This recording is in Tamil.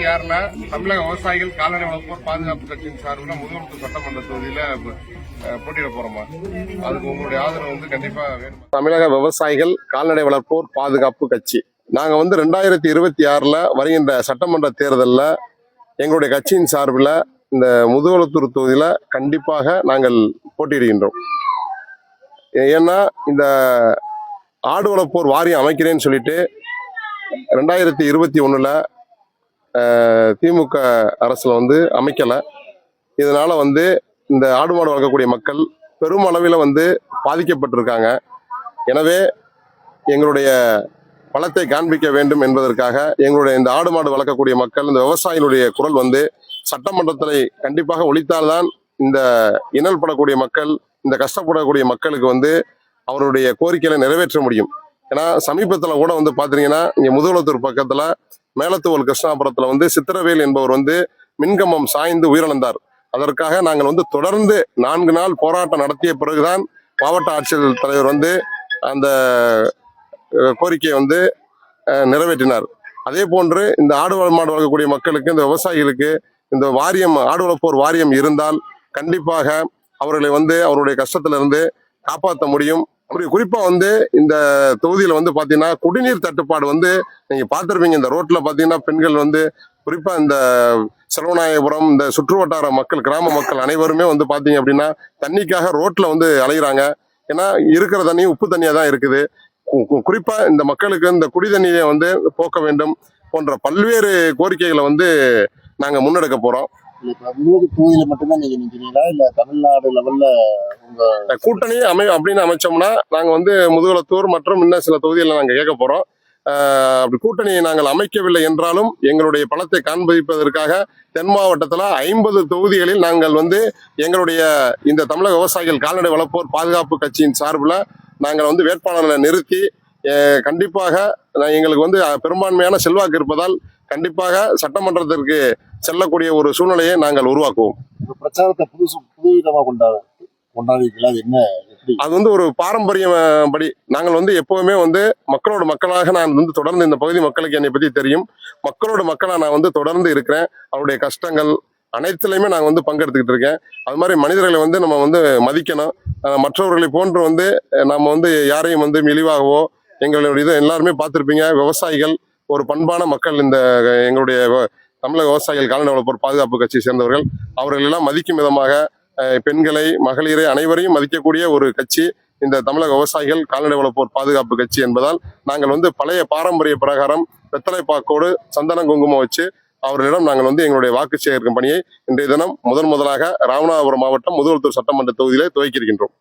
2026 தமிழக விவசாயிகள் கால்நடை வளர்ப்போர் பாதுகாப்பு கட்சியின் சார்பில் முதுகுளத்தூர் சட்டமன்ற தொகுதியில போட்டியிட போறோமா? அதுக்கு உங்களுடைய ஆதரவு கண்டிப்பா வேணும். தமிழக விவசாயிகள் கால்நடை வளர்ப்போர் பாதுகாப்பு கட்சி நாங்க 2026 வருகின்ற சட்டமன்ற தேர்தலில் எங்களுடைய கட்சியின் சார்பில் இந்த முதுகுளத்தூர் தொகுதியில கண்டிப்பாக நாங்கள் போட்டியிடுகின்றோம். ஏன்னா இந்த ஆடு வளர்ப்போர் வாரியம் அமைக்கிறேன்னு சொல்லிட்டு 2021 திமுக அரசுல அமைக்கல. இதனால இந்த ஆடு மாடு வளர்க்கக்கூடிய மக்கள் பெரும் அளவில் பாதிக்கப்பட்டிருக்காங்க. எனவே எங்களுடைய பலத்தை காண்பிக்க வேண்டும் என்பதற்காக எங்களுடைய இந்த ஆடு மாடு வளர்க்கக்கூடிய மக்கள், இந்த விவசாயிகளுடைய குரல் சட்டமன்றத்தில் கண்டிப்பாக ஒலித்தால்தான் இந்த இன்னல் படக்கூடிய மக்கள், இந்த கஷ்டப்படக்கூடிய மக்களுக்கு அவருடைய கோரிக்கைகளை நிறைவேற்ற முடியும். ஏன்னா சமீபத்தில் கூட பாத்தீங்கன்னா இங்க முதுகுளத்தூர் பக்கத்துல மேலத்தூவல் கிருஷ்ணாபுரத்துல சித்திரவேல் என்பவர் மின்கம்பம் சாய்ந்து உயிரிழந்தார். அதற்காக நாங்கள் தொடர்ந்து 4 நாள் போராட்டம் நடத்திய பிறகுதான் மாவட்ட ஆட்சியர் தலைவர் அந்த கோரிக்கையை நிறைவேற்றினார். அதே போன்று இந்த ஆடு மாடு வளர்க்கக்கூடிய மக்களுக்கு, இந்த விவசாயிகளுக்கு இந்த வாரியம், ஆடு வளர்ப்போர் வாரியம் இருந்தால் கண்டிப்பாக அவர்களை அவருடைய கஷ்டத்திலிருந்து காப்பாற்ற முடியும். அப்படி குறிப்பா இந்த தொகுதியில பாத்தீங்கன்னா குடிநீர் தட்டுப்பாடு நீங்க பார்த்திருப்பீங்க. இந்த ரோட்ல பாத்தீங்கன்னா பெண்கள் குறிப்பா இந்த செல்வநாயகபுரம், இந்த சுற்று வட்டார மக்கள், கிராம மக்கள் அனைவருமே பாத்தீங்க அப்படின்னா தண்ணிக்காக ரோட்ல அலைகிறாங்க. ஏன்னா இருக்கிற தண்ணி உப்பு தண்ணியா தான் இருக்குது. குறிப்பா இந்த மக்களுக்கு இந்த குடி தண்ணியை போக்க வேண்டும் போன்ற பல்வேறு கோரிக்கைகளை நாங்க முன்னெடுக்க போறோம். தொகுதியில மட்டும்தான் நீங்க நிக்கிறீங்களா, இல்ல தமிழ்நாடு லெவல்ல உங்க கூட்டணி அப்படின்னு அமைச்சோம்னா நாங்க முதுகுளத்தூர் மற்றும் இன்னும் சில தொகுதிகளை நாங்க கேட்க போறோம். அப்படி கூட்டணியை நாங்கள் அமைக்கவில்லை என்றாலும் எங்களுடைய பலத்தை காண்பிப்பதற்காக தென் மாவட்டத்தில் 50 தொகுதிகளில் நாங்கள் எங்களுடைய இந்த தமிழக விவசாயிகள் கால்நடை வளர்ப்போர் பாதுகாப்பு கட்சியின் சார்பில் நாங்கள் வேட்பாளர்களை நிறுத்தி கண்டிப்பாக எங்களுக்கு பெரும்பான்மையான செல்வாக்கு இருப்பதால் கண்டிப்பாக சட்டமன்றத்திற்கு செல்லக்கூடிய ஒரு சூழ்நிலையை நாங்கள் உருவாக்குவோம். பிரச்சாரத்தை புதுவிதமாக கொண்டாடுறீங்களா? என்ன அது ஒரு பாரம்பரியம் படி நாங்கள் எப்பவுமே மக்களோட மக்களாக நான் தொடர்ந்து, இந்த பகுதி மக்களுக்கு என்னை பத்தி தெரியும், மக்களோட மக்களா நான் தொடர்ந்து இருக்கிறேன். அவருடைய கஷ்டங்கள் அனைத்துலையுமே நாங்கள் பங்கெடுத்துக்கிட்டு இருக்கேன். அது மாதிரி மனிதர்களை நம்ம மதிக்கணும். மற்றவர்களை போன்று நம்ம யாரையும் இழிவாகவோ, எங்களுடைய இதை எல்லாருமே பார்த்துருப்பீங்க. விவசாயிகள் ஒரு பண்பான மக்கள். இந்த எங்களுடைய தமிழக விவசாயிகள் கால்நடை வளர்ப்போர் பாதுகாப்பு கட்சியை சேர்ந்தவர்கள், அவர்கள் எல்லாம் மதிக்கும் விதமாக பெண்களை, மகளிரை அனைவரையும் மதிக்கக்கூடிய ஒரு கட்சி இந்த தமிழக விவசாயிகள் கால்நடை வளர்ப்போர் பாதுகாப்பு கட்சி என்பதால் நாங்கள் பழைய பாரம்பரிய பிரகாரம் வெத்தலை பாக்கோடு சந்தனம் குங்குமம் வச்சு அவர்களிடம் நாங்கள் எங்களுடைய வாக்கு சேகரிக்கும் பணியை இன்றைய தினம் முதலாக ராமநாதபுரம் மாவட்டம் முதுகுளத்தூர் சட்டமன்ற தொகுதியிலே துவக்கியிருக்கின்றோம்.